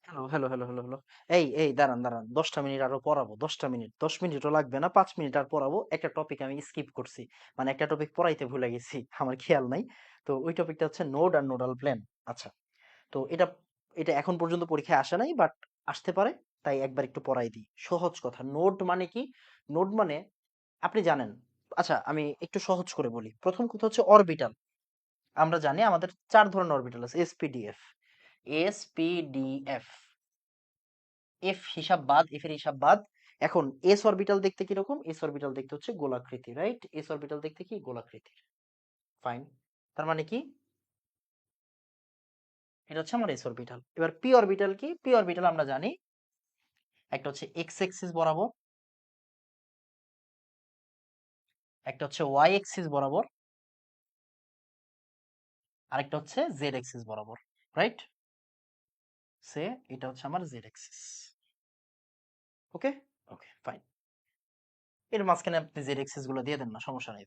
Hello, hello, hello, hello, hello. এই দাঁড়ান, দাঁড়ান। ১০টা মিনিট আরো পড়াবো। ১০টা মিনিট। ১০ মিনিটও লাগবে না। ৫ মিনিট আর পড়াবো। একটা টপিক আমি স্কিপ করছি। মানে একটা টপিক পড়াইতে ভুলে গেছি। আমার খেয়াল নাই। তো ওই টপিকটা হচ্ছে নোড আর নোডাল প্ল্যান। আচ্ছা। তো এটা এটা এখন পর্যন্ত পরীক্ষায় আসে নাই, বাট আসতে পারে। তাই একবার একটু পড়াই দিই। সহজ কথা। নোড মানে কি? নোড মানে আপনি জানেন। আচ্ছা, আমি একটু সহজ করে বলি। প্রথম কথা হচ্ছে অরবিটাল। আমরা জানি আমাদের ৪ ধরনের অরবিটাল আছে। এসপিডিএফ। এসপিডিএফ। এফ হিসাব বাদ, এফ এর হিসাব বাদ। এখন এস অরবিটাল দেখতে কিরকম? এস অরবিটাল দেখতে হচ্ছে গোলাকৃতি, রাইট? এস অরবিটাল দেখতে কি গোলাকৃতি। ফাইন। তার মানে কি? এটা হচ্ছে আমার এস অরবিটাল। এবার পি অরবিটাল কি? পি অরবিটাল আমরা জানি একটা হচ্ছে এক্স এক্সিস বরাবর, একটা হচ্ছে ওয়াই এক্সিস বরাবর, আরেকটা হচ্ছে জেড এক্সিস বরাবর, রাইট? সে এটা হচ্ছে আমার জেড এক্সিস। ওকে? ওকে, ফাইন। এর মাঝখানে আপনি জেড এক্সিস গুলো দিয়ে দেন না, সমস্যা নেই।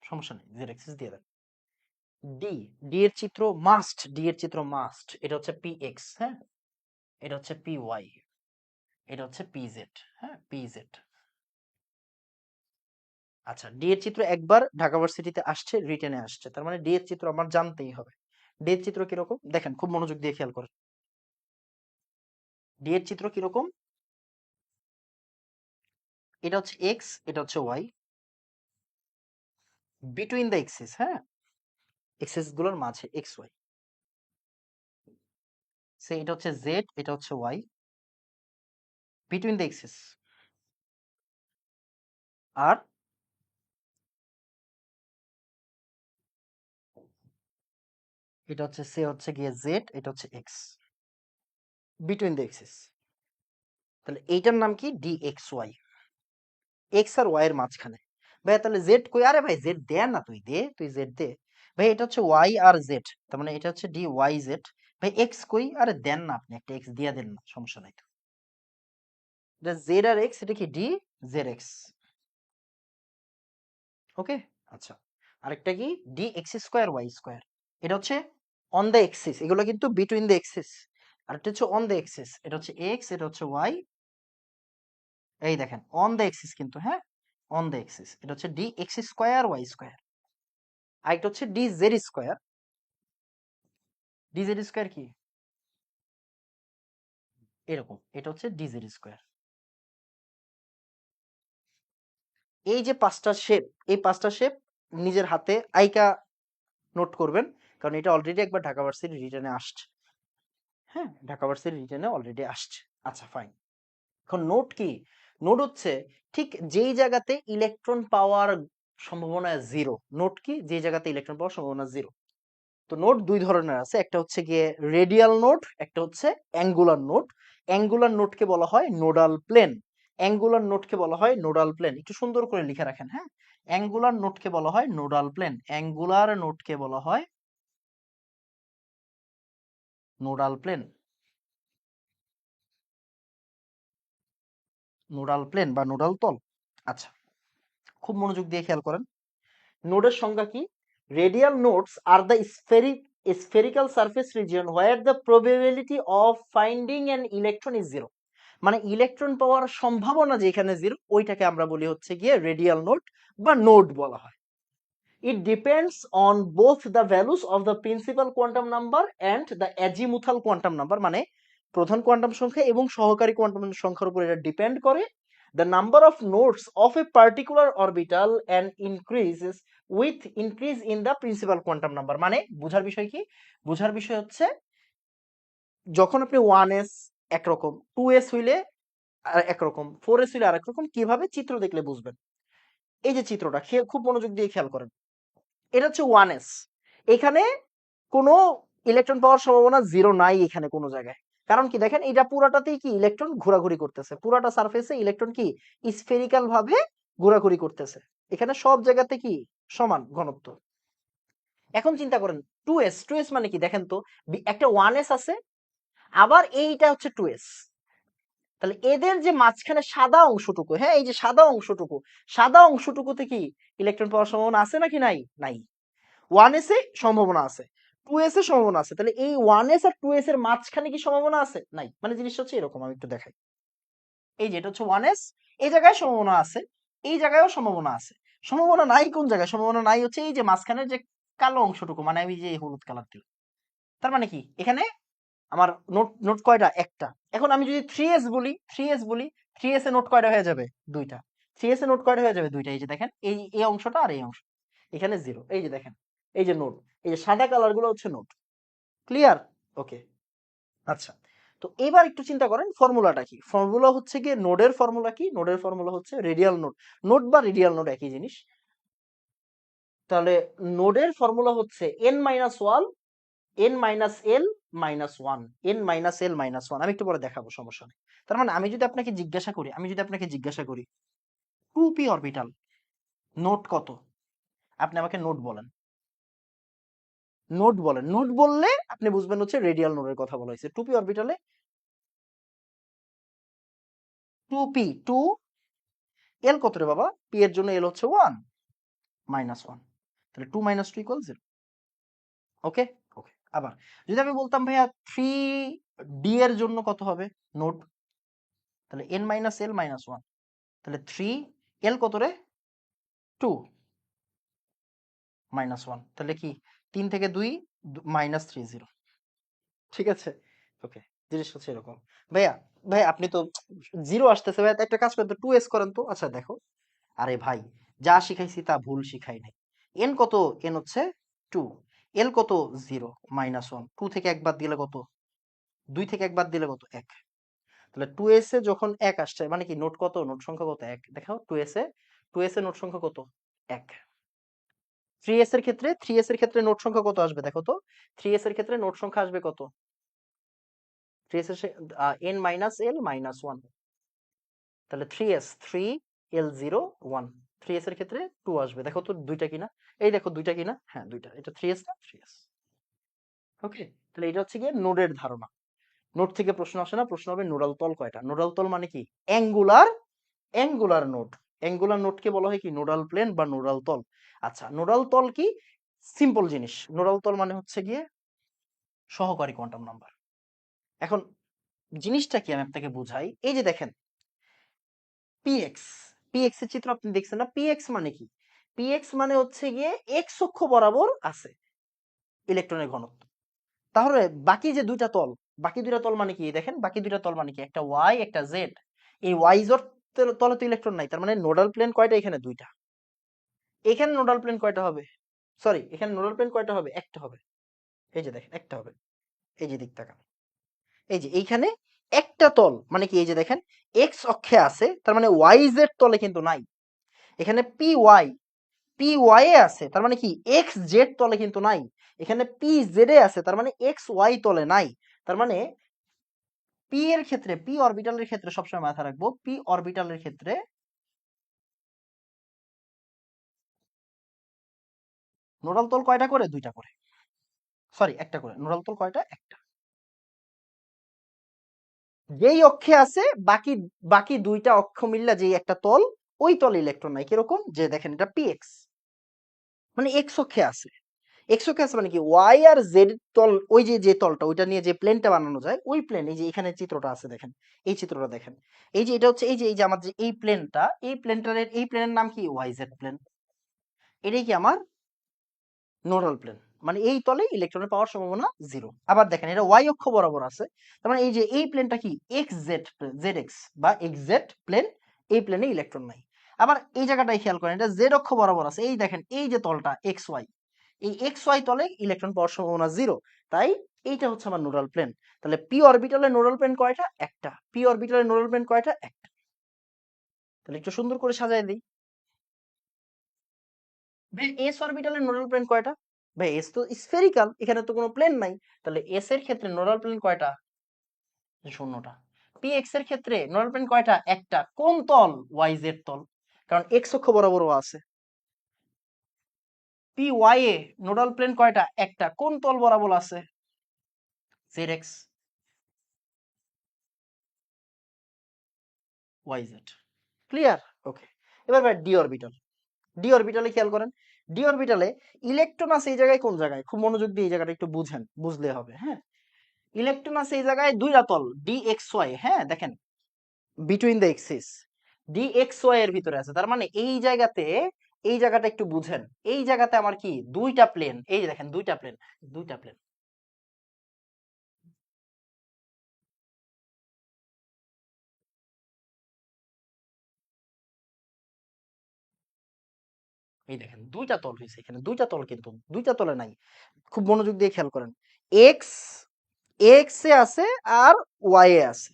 সমস্যা নেই, জেড এক্সিস দিয়ে দেন। ডি, ডি এর চিত্র মাস্ট, ডি এর চিত্র মাস্ট। এটা হচ্ছে পি এক্স, হ্যাঁ? এটা হচ্ছে পি ওয়াই, এটা হচ্ছে পিজেড, হ্যাঁ? পিজেড। আচ্ছা, ডি এর চিত্র একবার ঢাকা ভার্সিটিতে আসছে, রিটেনে আসছে, তার মানে ডি এর চিত্র আমার জানতেই হবে। ডি এর চিত্র কিরকম দেখেন, খুব মনোযোগ দিয়ে খেয়াল করেন। ডি এর চিত্র কিরকম? এটা হচ্ছে এক্স, এটা হচ্ছে ওয়াই, বিটুইন দ্য এক্সিস, হ্যাঁ? এক্সিস গুলোর মাঝে এক্স ওয়াই। সে এটা হচ্ছে জেড, এটা হচ্ছে ওয়াই, বিটুইন দ্য এক্সিস। আর এটা হচ্ছে সে হচ্ছে গিয়ে জেড, এটা হচ্ছে এক্স, বিটুইন দ্য এক্সিস। তাহলে এইটার নাম কি? D x y. এক্স আর ওয়াই এর মাঝখানে। ভাই তাহলে জেড কই? আরে ভাই জেড দে না, তুই দে, তুই জেড দে। ভাই এটা হচ্ছে ওয়াই আর জেড, তার মানে এটা হচ্ছে ডি ওয়াই জেড। ভাই এক্স কই? আরে দেন না, আপনি একটা এক্স দিয়া দেন না, সমস্যা নাই তো। এটা জেড আর এক্স, এটা কি? D z x. ওকে? আচ্ছা, আরেকটা কি? D x square y square. এটা হচ্ছে অন দ্য এক্সিস, এগুলো কিন্তু বিটুইন দ্য এক্সিস। আরেকটা হচ্ছে অন দ্য এক্সিস, এটা হচ্ছে এক্স, এটা হচ্ছে ওয়াই। এই দেখেন অন দ্য এক্সিস কিন্তু, হ্যাঁ? অন দ্য এক্সিস, এটা হচ্ছে d x square y square. আরেকটা হচ্ছে d z square. D z square কি? এরকম, এটা হচ্ছে ডি জেড স্কোয়ার। এই যে পাঁচটা শেপ, এই পাঁচটা শেপ নিজের হাতে আইকা নোট করবেন, কারণ এটা অলরেডি একবার ঢাকা ভার্সিটি রিটেনে আসছে। হ্যাঁ, ঢাকা ভার্সিটি রিটেনে অলরেডি আসছে। আচ্ছা, ফাইন। এখন নোট কি? নোট হচ্ছে ঠিক যেই জায়গাতে ইলেকট্রন পাওয়ার সম্ভাবনা জিরো। নোট কি? যে জায়গাতে ইলেকট্রন পাওয়ার সম্ভাবনা জিরো। তো নোট দুই ধরনের আছে, একটা হচ্ছে গিয়ে রেডিয়াল নোট, একটা হচ্ছে অ্যাঙ্গুলার নোট। অ্যাঙ্গুলার নোটকে বলা হয় নোডাল প্লেন। অ্যাঙ্গুলার নোটকে বলা হয় নোডাল প্লেন। একটু সুন্দর করে লিখে রাখেন, হ্যাঁ? অ্যাঙ্গুলার নোটকে বলা হয় নোডাল প্লেন। অ্যাঙ্গুলার নোটকে বলা হয় নোডাল প্লেন। নোডাল প্লেন বা নোডাল তল। আচ্ছা, খুব মনোযোগ দিয়ে খেয়াল করেন। নোডের সংজ্ঞা কি? Radial nodes are the spherical surface region where the probability of finding an electron is zero. মানে ইলেকট্রন পাওয়ার সম্ভাবনা যেখানে জিরো, ওইটাকে আমরা বলি হচ্ছে গিয়ে রেডিয়াল নোড বা নোড বলা হয়। It depends on both the values of the principal quantum number and the azimuthal quantum number. মানে প্রধান কোয়ান্টাম সংখ্যা এবং সহকারী কোয়ান্টাম সংখ্যার উপর এটা ডিপেন্ড করে। The number of nodes of a particular orbital and increases with increase in the principal quantum number. মানে বোঝার বিষয় কি? বোঝার বিষয় হচ্ছে যখন আপনি 1s একরকম, 2s হইলে আর একরকম, 4s হইলে আরেক রকম, কিভাবে চিত্র দেখলে বুঝবেন। এই যে চিত্রটা খুব মনোযোগ দিয়ে খেয়াল করেন। এটা হচ্ছে 1s। এখানে কোনো ইলেকট্রন পাওয়ার সম্ভাবনা জিরো নাই এখানে কোনো জায়গায়। কারণ কি? দেখেন এটা পুরাটাতেই কি ইলেকট্রন ঘোরাঘুরি করতেছে, পুরাটা সারফেসে ইলেকট্রন কি স্ফেরিক্যাল ভাবে ঘোরাঘুরি করতেছে। এখানে সব জায়গাতে কি সমান ঘনত্ব। এখন চিন্তা করেন 2s, 2s মানে কি দেখেন তো, একটা 1s আছে, আবার এইটা হচ্ছে 2s। তাহলে এদের যে মাঝখানে সাদা অংশটুকু, হ্যাঁ, এই যে সাদা অংশটুকু, সাদা অংশটুকুতে কি ইলেকট্রন পাওয়ার সম্ভাবনা আছে নাকি নাই? নাই। 1s এ সম্ভাবনা আছে, 2s এর সম্ভাবনা আছে, তাহলে এই 1s আর 2s এর মাঝখানে কি সম্ভাবনা আছে? নাই। মানে জিনিসটা হচ্ছে এরকম, আমি একটু দেখাই। এই যে এটা হচ্ছে 1s, এই জায়গায় সম্ভাবনা আছে, এই জায়গায়ও সম্ভাবনা আছে। সম্ভাবনা নাই কোন জায়গায়? সম্ভাবনা নাই হচ্ছে এই যে মাঝখানের যে কালো অংশটুকু, মানে আমি যে হলুদ কালার দিলাম। তার মানে কি এখানে আমার নোট নোট কয়টা? একটা। এখন আমি যদি 3s বলি, 3s বলি, 3s এ নোট কয়টা হয়ে যাবে? দুইটা। 3s এ নোট কয়টা হয়ে যাবে? দুইটা। এই যে দেখেন, এই অংশটা আর এই অংশ, এখানে জিরো। এই যে দেখেন, এই যে নোট, এই যে সাদা কালার গুলো হচ্ছে নোট। ক্লিয়ার? ওকে। আচ্ছা, তো এবার একটু চিন্তা করেন ফর্মুলাটা কি। ফর্মুলা হচ্ছে গিয়ে নোডের ফর্মুলা কি? নোডের ফর্মুলা হচ্ছে রেডিয়াল নোড। নোড বা রেডিয়াল নোড একই জিনিস। তাহলে নোডের ফর্মুলা হচ্ছে n minus one, n minus l minus one, n minus l minus one. আমি একটু পরে দেখাবো, সমস্যা নেই। তার মানে আমি যদি আপনাকে জিজ্ঞাসা করি, টু পি অরবিটাল নোট কত, আপনি আমাকে নোট বলেন। নোট বলেন, নোট বললে আপনি বুঝবেন হচ্ছে রেডিয়াল নোডের কথা বলা হয়েছে। টু পি অরবিটালে টু পি, টু এল কত রে বাবা? পি এর জন্য এল হচ্ছে ওয়ান মাইনাস ওয়ান, তাহলে two minus two equal zero. Okay. Okay, আবার যদি আমি বলতাম ভাইয়া থ্রি ডি এর জন্য কত হবে নোট, তাহলে N minus l minus one, তাহলে থ্রি এল কত রে? টু মাইনাস ওয়ান, তাহলে কি তিন থেকে দুই মাইনাস থ্রি, জিরো। ঠিক আছে। ওকে, জিনিস হচ্ছে এরকম। ভাইয়া, ভাই আপনি তো জিরো আসতেছে ভাইয়া, একটা কাজ করেন তো, টু এস করেন তো। আচ্ছা দেখো, আরে ভাই, যা শিখাইছি তা ভুল শিখাই নাই। এন কত? এন হচ্ছে টু। এল কত? Zero minus one. টু থেকে একবার দিলে কত? দুই থেকে একবার দিলে কত? এক। তাহলে টু এস এ যখন এক আসছে মানে কি নোট কত? নোট সংখ্যা কত? এক। দেখাও টু এস এ নোট সংখ্যা কত? এক। থ্রি এস এর ক্ষেত্রে, নোট সংখ্যা কত আসবে দেখো তো? থ্রি এস এর ক্ষেত্রে নোট সংখ্যা আসবে কত? থ্রি এস এর N minus l minus one, তাহলে three S, three L zero one. Three S এর ক্ষেত্রে টু আসবে, দেখো তো দুইটা কিনা? এই দেখো দুইটা কিনা? হ্যাঁ দুইটা। এটা থ্রি এস না? Three s. ওকে, তাহলে এটা হচ্ছে গিয়ে নোডের ধারণা। নোড থেকে প্রশ্ন আসে না, প্রশ্ন হবে নোডাল তল কয়টা। নোডাল তল মানে কি? Angular, node. অ্যাঙ্গুলার নোডকে বলা হয় কি? নোডাল প্লেন বা নোডাল তল। আচ্ছা, নোডাল তল কি? সিম্পল জিনিস। নোডাল তল মানে হচ্ছে গিয়ে সহকারী কোয়ান্টাম নাম্বার। এখন জিনিসটা কি আমি আপনাকে বুঝাই। এই যে দেখেন পিএক্স, পিএক্স এর চিত্র আপনি দেখছেন না? পিএক্স মানে কি? পিএক্স মানে হচ্ছে গিয়ে এক্স অক্ষ বরাবর আছে ইলেকট্রনের ঘনত্ব। তাহলে বাকি যে দুইটা তল, বাকি দুইটা তল মানে কি? দেখেন বাকি দুইটা তল মানে কি? একটা ওয়াই, একটা জেড। এই ওয়াই জোর তলে তো ইলেকট্রন নাই, তার মানে নোডাল প্লেন কয়টা? এখানে দুইটা। এখানে নোডাল প্লেন কয়টা হবে? সরি, এখানে নোডাল প্লেন কয়টা হবে? একটা হবে। এই যে দেখেন একটা হবে। এই যে দিক তাকান, এই যে এইখানে একটা তল মানে কি? এই যে দেখেন এক্স অক্ষে আছে, তার মানে ওয়াই জেড তলে কিন্তু নাই। এখানে পি ওয়াই, এ আছে, তার মানে কি এক্স জেড তলে কিন্তু নাই। এখানে পি জেড এ আছে, তার মানে এক্স ওয়াই তলে নাই। তার মানে পি এর ক্ষেত্রে, পি অরবিটালের ক্ষেত্রে সবসময় মাথা রাখবো, পি অরবিটালের ক্ষেত্রে নোডাল তল কয়টা করে? দুইটা করে। সরি, একটা করে। নোডাল তল কয়টা? একটা। যেই অক্ষে আছে বাকি, দুইটা অক্ষ মিললা যেই একটা তল, ওই তলে ইলেকট্রন নাই। কিরকম? যে দেখেন এটা পি এক্স, মানে এক্স অক্ষে আছে। এক্স অক্ষে আছে মানে কি? ওয়াই আর জেড তল, ওই যে যে তলটা, ওইটা নিয়ে যে প্লেনটা বানানো যায়, ওই প্লেন। এই যে এখানে চিত্রটা আছে দেখেন, এই চিত্রটা দেখেন। এই যে এটা হচ্ছে, এই যে আমার যে এই প্লেনটা, এই প্লেনের নাম কি? Y z plane. এটাই কি আমার নোডাল প্লেন। মানে এই তলে ইলেকট্রনের পাওয়ার সম্ভাবনা জিরো। আবার দেখেন এটা ওয়াই অক্ষ বরাবর আছে, তার মানে এই যে এই প্লেনটা কি? এক্স জেড, জেড এক্স বা এক্স জেড প্লেন। এই প্লেনে ইলেকট্রন নাই। আবার এই জায়গাটাই খেয়াল করেন, এটা জেড অক্ষ বরাবর আছে। এই দেখেন এই যে তলটা এক্স ওয়াই, এই এক্স ওয়াই তলে ইলেকট্রন পাওয়ার সম্ভাবনা জিরো। তাই এইটা হচ্ছে আমার নোডাল প্লেন। তাহলে পি অরবিটালের নোডাল প্লেন কয়টা? একটা। পি অরবিটালের নোডাল প্লেন কয়টা? একটা। তাহলে একটু সুন্দর করে সাজায় দিই। ভাই এস অরবিটালের নোডাল প্লেন কয়টা? ভাই এস তো স্ফেরিক্যাল, এখানে তো কোনো প্লেন নাই। তাহলে এস এর ক্ষেত্রে নোডাল প্লেন কয়টা? শূন্যটা। পি এক্স এর ক্ষেত্রে নোডাল প্লেন কয়টা? একটা। কোন তল? ওয়াই জেড তল, কারণ এক্স অক্ষ বরাবরও আছে। পি ওয়াই এ নোডাল প্লেন কয়টা? একটা। কোন তল বরাবর আছে? Z x y z. Clear? Okay. এবার ভাই ডি অরবিটাল, ডি অরবিটালে খেয়াল করেন। ডি অরবিটালে ইলেকট্রন আছে এই জায়গায়, কোন জায়গায়, খুব মনোযোগ দিয়ে এই জায়গাটা একটু বুঝেন, বুঝলে হবে। হ্যাঁ, ইলেকট্রন আছে এই জায়গায় দুইটা তল ডি এক্স ওয়াই। হ্যাঁ দেখেন, between the axis d x y এর ভিতরে আছে, তার মানে এই জায়গাতে, এই জায়গাটা একটু বুঝেন, এই জায়গাতে আমার কি দুইটা প্লেন, এই যে দেখেন দুইটা প্লেন, দুইটা প্লেন। এই দেখেন দুইটা তল হয়েছে এখানে, দুইটা তল, কিন্তু দুইটা তলে নাই। খুব মনোযোগ দিয়ে খেয়াল করেন, এক্স, এক্স এ আছে আর ওয়াই এ আছে,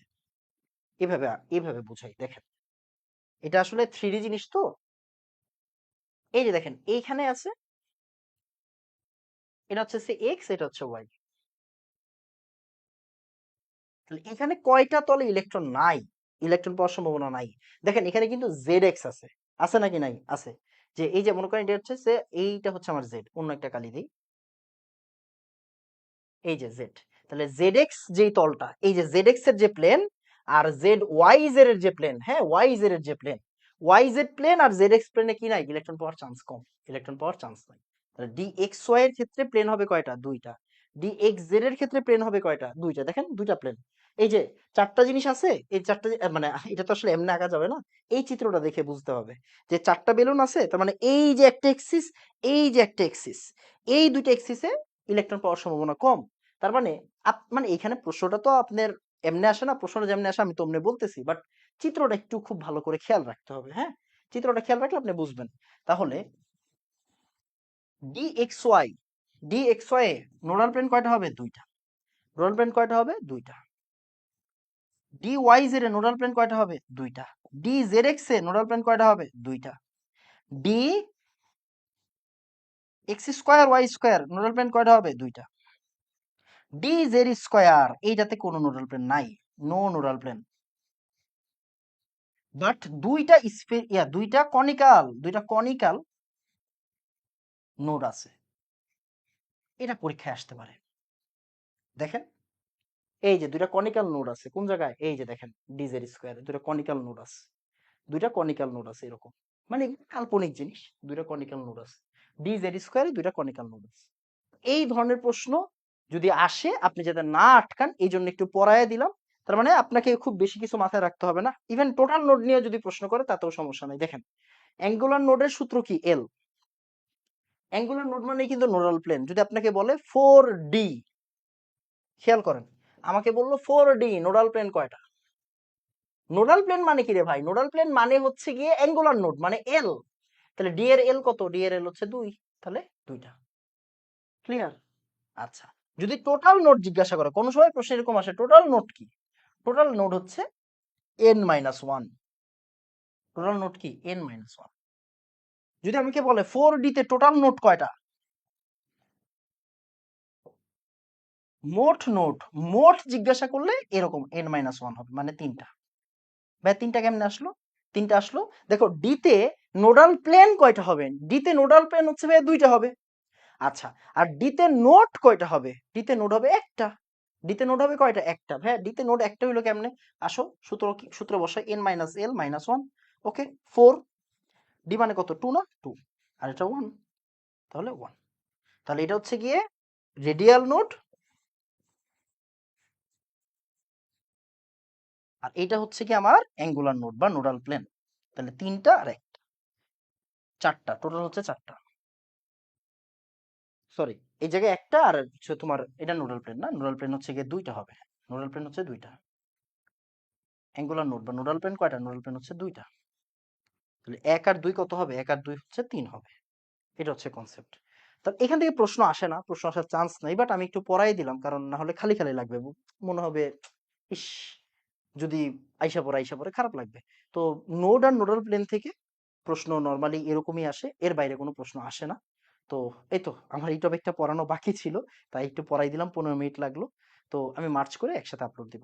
এভাবে, এভাবে বুঝাই। দেখেন এটা আসলে থ্রি জিনিস তো, এই যে দেখেন এইখানে আছে, এটা হচ্ছে সে এক্স, এটা হচ্ছে ওয়াই। তাহলে এখানে কয়টা তলে ইলেকট্রন নাই, ইলেকট্রন পাওয়ার সম্ভাবনা নাই। দেখেন এখানে কিন্তু জেড এক্স আছে, আছে নাকি নাই, আছে। যে এই যে মনে করেন এটা হচ্ছে যে, এইটা হচ্ছে আমার জেড, অন্য একটা কালি দিই, এই যে জেড। তাহলে জেড এক্স যেই তলটা, এই যে জেড এক্স এর যে প্লেন আর জেড ওয়াই জেড এর যে প্লেন, হ্যাঁ ওয়াই জেড এর যে প্লেন, ওয়াই জেড প্লেন আর জেড এক্স প্লেনে কি নাই, ইলেকট্রন পাওয়ার চান্স কম, ইলেকট্রন পাওয়ার চান্স নাই। তাহলে ডি এক্স ওয়াই এর ক্ষেত্রে প্লেন হবে কয়টা, দুইটা। ডি এক্স জেড এর ক্ষেত্রে প্লেন হবে কয়টা, দুইটা। দেখেন দুইটা প্লেন, এই যে চারটা জিনিস আছে, এই চারটা মানে এটা তো আসলে এমনি আঁকা যাবে না, এই চিত্রটা দেখে বুঝতে হবে যে চারটা বেলুন আছে, তার মানে এই যে একটা এক্সিস, এই যে একটা এক্সিস, এই দুইটা এক্সিসে ইলেকট্রন পাওয়ার সম্ভাবনা কম। তার মানে মানে এখানে প্রশ্নটা তো আপনার এমনি আসে না, প্রশ্নটা যেমনি আসে আমি তো এমনি বলতেছি, বাট চিত্রটা একটু খুব ভালো করে খেয়াল রাখতে হবে। হ্যাঁ, চিত্রটা খেয়াল রাখলে আপনি বুঝবেন। তাহলে d x y, d x y nodal plane কয়টা হবে, দুইটা। নোডাল প্লেন কয়টা হবে, দুইটা। ডি ওয়াই জেড এ নোডাল প্লেন কয়টা হবে, দুইটা। ডি জেড এক্স এ নোডাল প্লেন কয়টা হবে, দুইটা। D x square y square nodal plane কয়টা হবে, দুইটা। ডি জেড স্কোয়ার এইটাতে কোনো নোডাল প্লেন নাই, নো নোডাল প্লেন। বাট দুইটা দুইটা কনিকাল, দুইটা কনিকাল নোড আছে, এটা পরীক্ষায় আসতে পারে। দেখেন এই যে দুইটা কনিকাল নোড আছে কোন জায়গায়, এই যে দেখেন ডিজের স্কোয়ারে দুইটা কনিকাল নোড আছে, দুইটা কনিকাল নোড আছে এরকম, মানে কাল্পনিক জিনিস, দুইটা কনিকাল নোড আছে, ডিজের স্কোয়ারে দুইটা কনিকাল নোড আছে। এই ধরনের প্রশ্ন যদি আসে আপনি যাতে না আটকান এই জন্য একটু পড়ায় দিলাম। তার মানে আপনাকে খুব বেশি কিছু মাথায় রাখতে হবে না, ইভেন টোটাল নোড নিয়ে যদি প্রশ্ন করে তাতেও সমস্যা নাই। দেখেন অ্যাঙ্গুলার নোডের সূত্র কি, এল। অ্যাঙ্গুলার নোড মানে কিন্তু নোডাল প্লেন। যদি আপনাকে বলে 4D, খেয়াল করেন, আমাকে বললো 4D নোডাল প্লেন কয়টা, নোডাল প্লেন মানে কি রে ভাই, নোডাল প্লেন মানে হচ্ছে গিয়ে অ্যাঙ্গুলার নোড মানে এল। তাহলে ডি এর এল কত, ডি এর এল হচ্ছে 2, তাহলে দুইটা। ক্লিয়ার? আচ্ছা, যদি টোটাল নোড জিজ্ঞাসা করে, কোন সময় প্রশ্ন এরকম আসে, টোটাল নোড কি, টোটাল নোড হচ্ছে n-1, টোটাল নোড কি n-1। যদি আমাকে বলে 4D তে টোটাল নোড কয়টা, মোট নোট, মোট জিজ্ঞাসা করলে এরকম n-1 হবে, মানে তিনটা। ভাই তিনটা কেমনে আসলো, তিনটা আসলো, দেখো ডি তে নোডাল প্লেন কয়টা হবে, ডি তে নোডাল প্লেন হচ্ছে ভাই দুইটা হবে। আচ্ছা, আর ডি তে নোট কয়টা হবে, ডি তে নোড হবে একটা। ডি তে নোড হবে কয়টা, একটা। ভাই ডি তে নোড একটা হইলো কেমনে, আসো সূত্র কি, সূত্র বসাই, n-l-1, ওকে 4, ডি মানে কত, 2 না, 2, আর এটা 1, তাহলে 1। তাহলে এটা হচ্ছে গিয়ে রেডিয়াল নোড, আর এটা হচ্ছে কি আমার অ্যাঙ্গুলার নোড বা নোডাল প্লেন। তাহলে তিনটা আর একটা, চারটা, টোটাল হচ্ছে চারটা। সরি, এই জায়গায় একটা, আর হচ্ছে তোমার এটা নোডাল প্লেন না, নোডাল প্লেন হচ্ছে গিয়ে দুইটা হবে, নোডাল প্লেন হচ্ছে দুইটা। অ্যাঙ্গুলার নোড বা নোডাল প্লেন কয়টা, নোডাল প্লেন হচ্ছে দুইটা। তাহলে 1 আর 2 কত হবে, 1 আর 2 হচ্ছে 3 হবে। এটা হচ্ছে কনসেপ্ট। তো এখান থেকে প্রশ্ন আসে না, প্রশ্ন আসার চান্স নাই, বাট আমি একটু পড়াই দিলাম, কারণ না হলে খালি খালি লাগবে, মনে হবে ইস, যদি আইসা পড়ে খারাপ লাগবে। তো নোড আর নোডাল প্লেন থেকে প্রশ্ন নরমালি এরকমই আসে, এর বাইরে কোনো প্রশ্ন আসে না। তো এই তো আমার এই টপিকটা পড়ানো বাকি ছিল, তাই একটু পড়াই দিলাম, 15 মিনিট লাগলো। তো আমি মার্চ করে একসাথে আপলোড দিব।